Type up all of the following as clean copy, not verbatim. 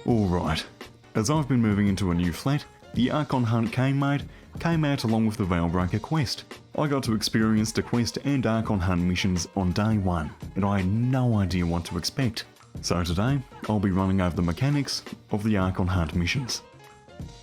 Alright, as I've been moving into a new flat, the Archon hunt came out along with the Veilbreaker quest. I got to experience the quest and Archon hunt missions on day one, and I had no idea what to expect. So today, I'll be running over the mechanics of the Archon hunt missions.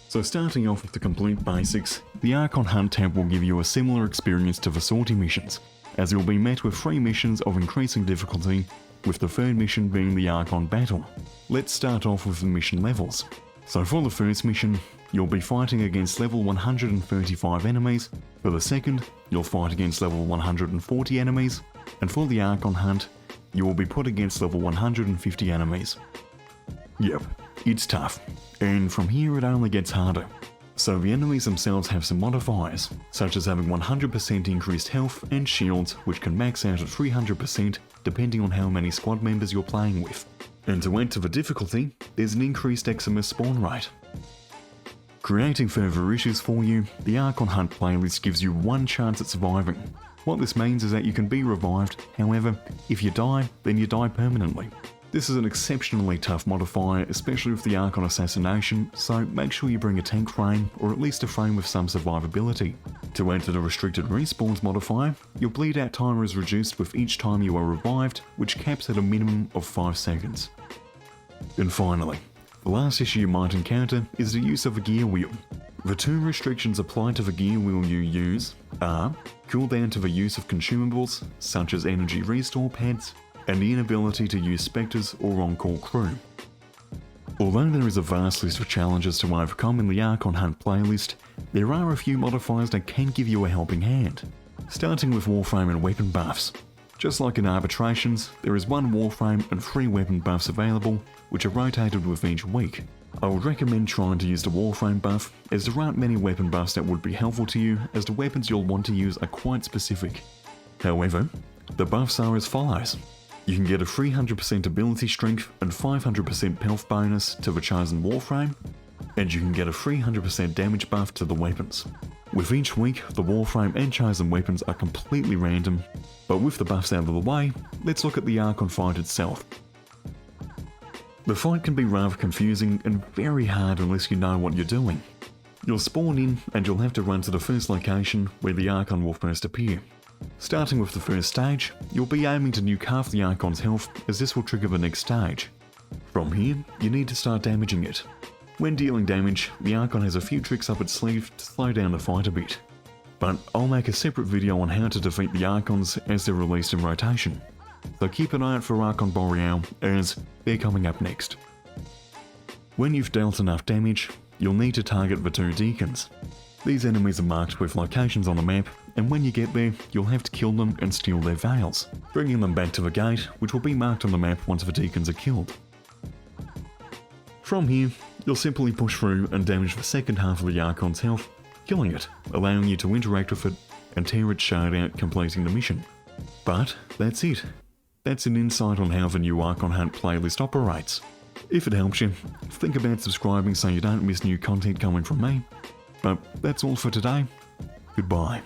So starting off with the complete basics, the Archon hunt tab will give you a similar experience to the sortie missions, as you'll be met with 3 missions of increasing difficulty, with the third mission being the Archon battle. Let's start off with the mission levels. So for the first mission, you'll be fighting against level 135 enemies, for the second, you'll fight against level 140 enemies, and for the Archon hunt, you will be put against level 150 enemies. Yep, it's tough, and from here it only gets harder. So the enemies themselves have some modifiers, such as having 100% increased health and shields, which can max out at 300% depending on how many squad members you're playing with. And to add to the difficulty, there's an increased Eximus spawn rate. Creating further issues for you, the Archon hunt playlist gives you 1 chance at surviving. What this means is that you can be revived, however, if you die, then you die permanently. This is an exceptionally tough modifier, especially with the Archon assassination, so make sure you bring a tank frame, or at least a frame with some survivability. To add to the restricted respawns modifier, your bleed out timer is reduced with each time you are revived, which caps at a minimum of 5 seconds. And finally, the last issue you might encounter is the use of a gear wheel. The 2 restrictions applied to the gear wheel you use are cooldown to the use of consumables, such as energy restore pads, and the inability to use spectres or on-call crew. Although there is a vast list of challenges to overcome in the Archon hunt playlist, there are a few modifiers that can give you a helping hand. Starting with Warframe and weapon buffs. Just like in Arbitrations, there is 1 Warframe and 3 weapon buffs available, which are rotated with each week. I would recommend trying to use the Warframe buff, as there aren't many weapon buffs that would be helpful to you, as the weapons you'll want to use are quite specific. However, the buffs are as follows. You can get a 300% ability strength and 500% health bonus to the chosen Warframe, and you can get a 300% damage buff to the weapons. With each week, the Warframe and chosen weapons are completely random, but with the buffs out of the way, let's look at the Archon fight itself. The fight can be rather confusing and very hard unless you know what you're doing. You'll spawn in and you'll have to run to the first location where the Archon will first appear. Starting with the first stage, you'll be aiming to nuke half the Archon's health, as this will trigger the next stage. From here, you need to start damaging it. When dealing damage, the Archon has a few tricks up its sleeve to slow down the fight a bit. But I'll make a separate video on how to defeat the Archons as they're released in rotation. So keep an eye out for Archon Boreal, as they're coming up next. When you've dealt enough damage, you'll need to target the 2 deacons. These enemies are marked with locations on the map, and when you get there, you'll have to kill them and steal their veils, bringing them back to the gate, which will be marked on the map once the deacons are killed. From here, you'll simply push through and damage the second half of the Archon's health, killing it, allowing you to interact with it and tear its shard out, completing the mission. But that's it. That's an insight on how the new Archon Hunt playlist operates. If it helps you, think about subscribing so you don't miss new content coming from me. But that's all for today. Goodbye.